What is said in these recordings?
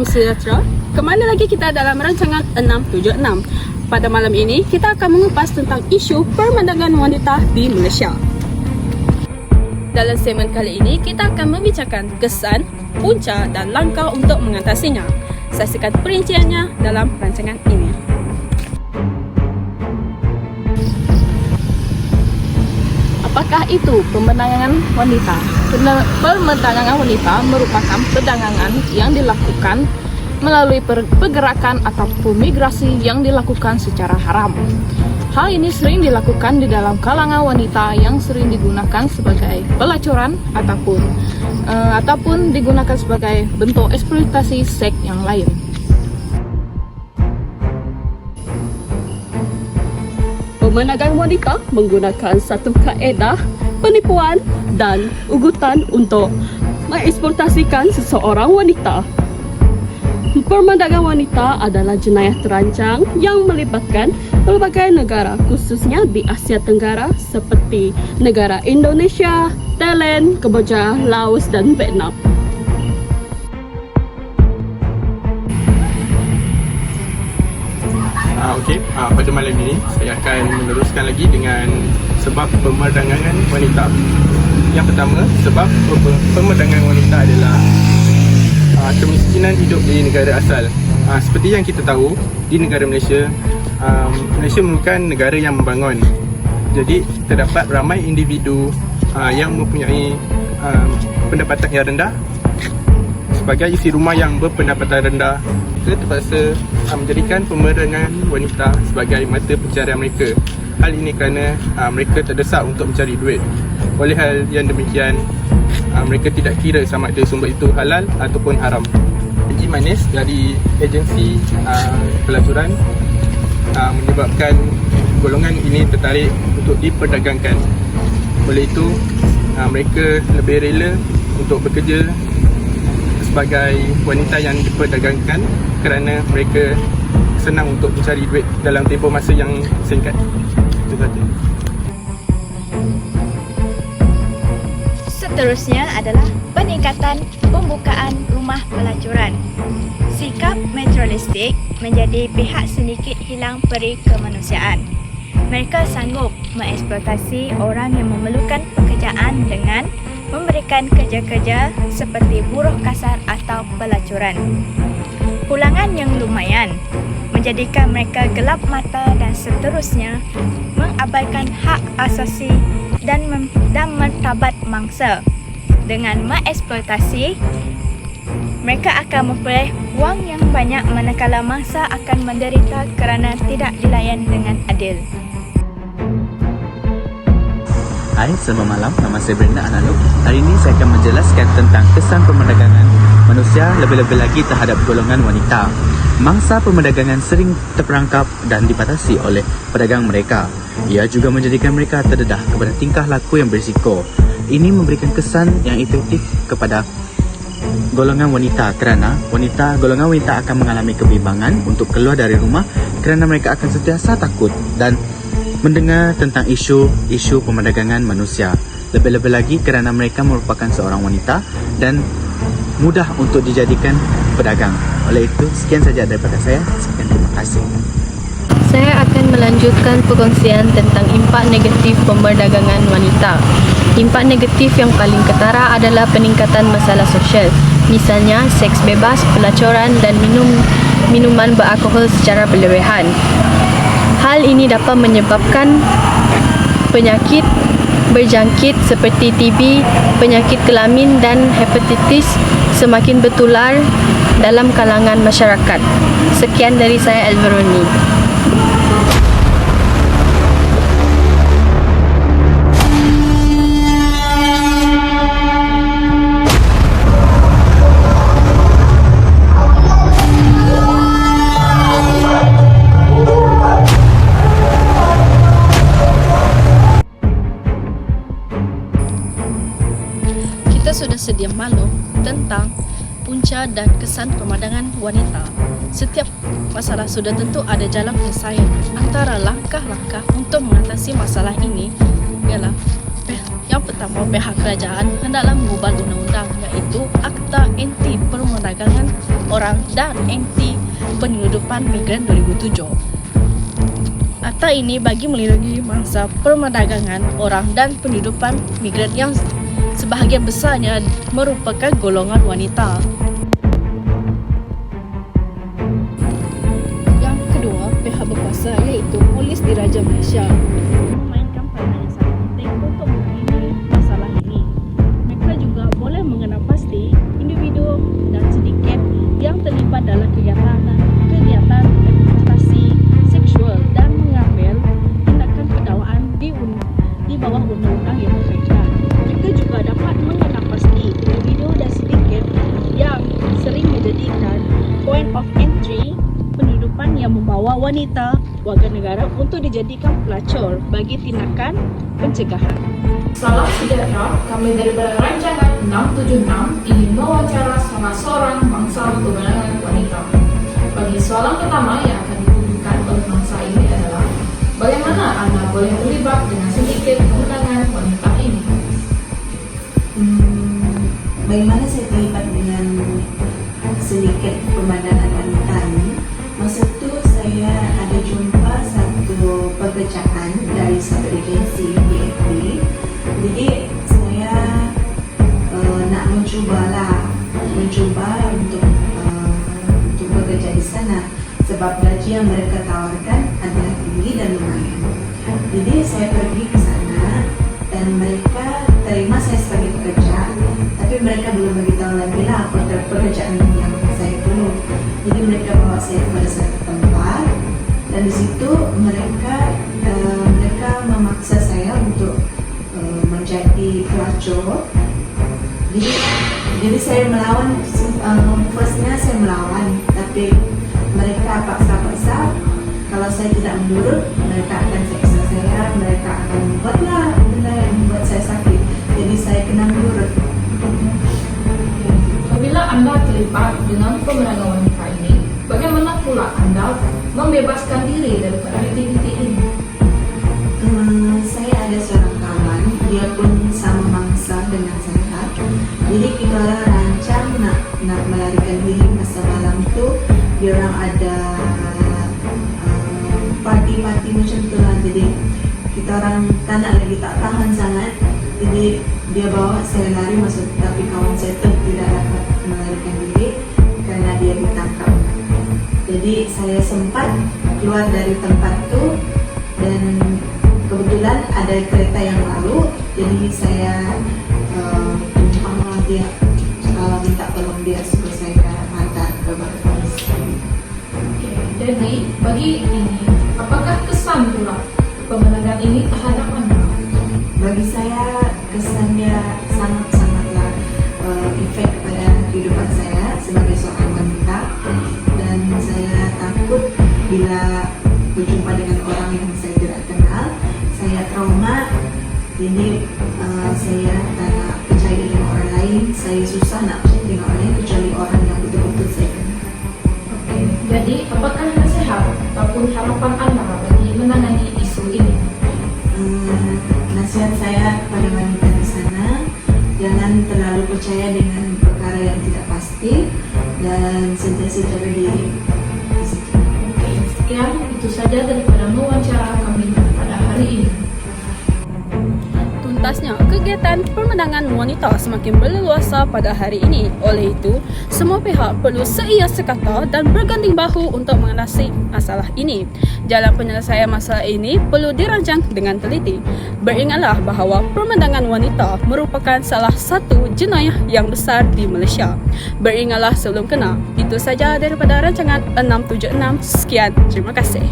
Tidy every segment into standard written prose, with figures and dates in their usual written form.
salam sejahtera. Kembali lagi kita dalam rancangan 676. Pada malam ini, kita akan mengupas tentang isu permandangan wanita di Malaysia. Dalam segmen kali ini, kita akan membicarakan kesan, punca dan langkah untuk mengatasinya. Saksikan perinciannya dalam rancangan ini. Apakah itu pemandangan wanita? Pemandangan wanita merupakan perdagangan yang dilakukan melalui pergerakan ataupun migrasi yang dilakukan secara haram. Hal ini sering dilakukan di dalam kalangan wanita yang sering digunakan sebagai pelacuran ataupun digunakan sebagai bentuk eksploitasi seks yang lain. Pemandangan wanita menggunakan satu kaedah penipuan dan ugutan untuk mengeksploitasikan seseorang wanita. Pemandangan wanita adalah jenayah terancang yang melibatkan pelbagai negara, khususnya di Asia Tenggara seperti negara Indonesia, Thailand, Kamboja, Laos dan Vietnam. Pada malam ini saya akan meneruskan lagi dengan sebab pemandangan wanita. Yang pertama, sebab pemandangan wanita adalah kemiskinan hidup di negara asal. Seperti yang kita tahu, di negara Malaysia, Malaysia merupakan negara yang membangun. Jadi terdapat ramai individu yang mempunyai pendapatan yang rendah. Sebagai isi rumah yang berpendapatan rendah, mereka terpaksa menjadikan pemandangan wanita sebagai mata pencaharian mereka. Hal ini kerana mereka terdesak untuk mencari duit. Oleh hal yang demikian, mereka tidak kira sama ada sumber itu halal ataupun haram. Janji manis dari agensi pelacuran menyebabkan golongan ini tertarik untuk diperdagangkan. Oleh itu, mereka lebih rela untuk bekerja sebagai wanita yang diperdagangkan kerana mereka senang untuk mencari duit dalam tempoh masa yang singkat. Itu saja. Seterusnya adalah peningkatan pembukaan rumah pelacuran. Sikap materialistik menjadi pihak sedikit hilang peri kemanusiaan. Mereka sanggup mengeksploitasi orang yang memerlukan pekerjaan dengan memberikan kerja-kerja seperti buruh kasar atau pelacuran. Pulangan yang lumayan menjadikan mereka gelap mata dan seterusnya mengabaikan hak asasi dan martabat mangsa. Dengan mengeksploitasi, mereka akan memperoleh wang yang banyak manakala mangsa akan menderita kerana tidak dilayan dengan adil. Hai, selamat malam. Nama saya Brenda Analuk. Hari ini saya akan menjelaskan tentang kesan pemandangan manusia, lebih-lebih lagi terhadap golongan wanita. Mangsa pemandangan sering terperangkap dan dibatasi oleh pedagang mereka. Ia juga menjadikan mereka terdedah kepada tingkah laku yang berisiko. Ini memberikan kesan yang efektif kepada golongan wanita kerana golongan wanita akan mengalami kebimbangan untuk keluar dari rumah kerana mereka akan sentiasa takut dan mendengar tentang isu pemandagangan manusia. Lebih-lebih lagi kerana mereka merupakan seorang wanita dan mudah untuk dijadikan pedagang. Oleh itu, sekian saja daripada saya. Sekian, terima kasih. Saya akan melanjutkan perkongsian tentang impak negatif pemerdagangan wanita. Impak negatif yang paling ketara adalah peningkatan masalah sosial. Misalnya, seks bebas, pelacuran dan minuman beralkohol secara berlebihan. Hal ini dapat menyebabkan penyakit berjangkit seperti TB, penyakit kelamin dan hepatitis semakin bertular dalam kalangan masyarakat. Sekian dari saya, Elveroni. Sudah sedia maklum tentang punca dan kesan pemandangan wanita. Setiap masalah sudah tentu ada jalan penyelesaian. Antara langkah-langkah untuk mengatasi masalah ini ialah yang pertama, pihak kerajaan hendaklah mengubah undang-undang iaitu Akta Anti Perdagangan orang dan anti penyeludupan migran 2007. Akta ini bagi melindungi mangsa perdagangan orang dan penyeludupan migran yang sebahagian besarnya merupakan golongan wanita. Yang kedua, pihak berkuasa iaitu Polis Diraja Malaysia memainkan peranan yang sangat penting untuk menangani masalah ini. Mereka juga boleh mengenal pasti individu dan sindiket yang terlibat dalam kegiatan eksploitasi seksual dan mengambil tindakan pendakwaan di bawah undang-undang yang berkaitan. Mereka juga dapat mengenal pasti individu dan sindiket yang sering menjadikan point of entry penyeludupan yang membawa wanita warga negara untuk dijadikan pelacur bagi tindakan pencegahan. Salam sejahtera, kami daripada rancangan 676 ingin mewawancara salah seorang bangsa pemenangan wanita. Bagi soalan pertama yang akan ditujukan oleh bangsa ini adalah, bagaimana Anda boleh terlibat dengan sindiket pemenangan wanita ini? Bagaimana saya terlibat dengan sindiket pemandangan wanita ini? Masa itu saya ada jumpa satu pekerjaan dari satu agensi DFB. Jadi saya nak mencuba untuk bekerja di sana sebab gaji yang mereka tawarkan adalah tinggi dan lumayan. Jadi saya pergi ke sana dan mereka terima saya sebagai pekerja, tapi mereka belum beritahu lagi lah apa pekerjaan yang saya perlu. Jadi mereka bawa saya kepada satu tempat dan di situ mereka memaksa saya untuk menjadi pelacur. Jadi saya melawan. Firstnya saya melawan, tapi mereka paksa. Kalau saya tidak menurut, mereka akan seksa saya. Mereka akan membuatlah benda yang membuat saya sakit. Jadi saya kena menurut. Apabila Anda terlibat dengan pemenangan wanita ini, bagaimana pula Anda membebaskan diri daripada aktiviti ini? Saya ada seorang kawan, dia pun sama mangsa dengan saya. Jadi kita orang rancang nak melarikan diri masa malam tu. Dia orang ada parti-parti macam tu lah. Jadi kita orang tak nak lagi, tak tahan sangat. Jadi dia bawa saya lari masuk, tapi kawan saya tu tidak dapat melarikan diri kerana dia ditangkap. Jadi saya sempat keluar dari tempat tu dan kebetulan ada kereta yang lalu. Jadi saya dia minta tolong dia supaya saya hantar ke balai polis. Jadi bagi ini, apakah kesan pula pemenangan ini terhadap Anda? Bagi saya kesannya sangat-sangatlah efek pada kehidupan saya sebagai seorang wanita, dan saya takut bila berjumpa dengan orang yang saya tidak kenal. Saya trauma, jadi saya tak nak percaya dengan orang lain. Saya susah nak percaya dengan orang lain kecuali orang yang betul-betul saya kenal. Jadi apakah nasihat ataupun harapan Anda bagi menangani isu ini? Nasihat saya kepada wanita di sana, jangan terlalu percaya dengan perkara yang tidak pasti dan sentiasa jaga diri. Sekian, itu saja daripada wawancara kami pada hari ini. Tuntasnya, kegiatan pemenangan wanita semakin berleluasa pada hari ini. Oleh itu, semua pihak perlu seia sekata dan berganding bahu untuk mengatasi masalah ini. Jalan penyelesaian masalah ini perlu dirancang dengan teliti. Beringatlah bahawa pemandangan wanita merupakan salah satu jenayah yang besar di Malaysia. Beringatlah sebelum kena. Itu saja daripada rancangan 676. Sekian, terima kasih.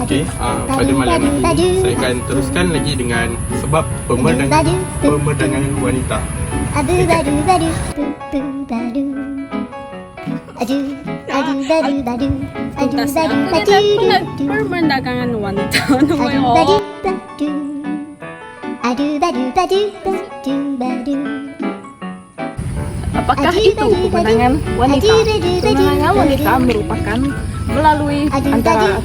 Okey, pada malam ini saya akan teruskan lagi dengan sebab pemandangan wanita. Tuntasnya, kegiatan pemandangan wanita nombor Apakah itu pemandangan wanita? Pemandangan wanita merupakan melalui antara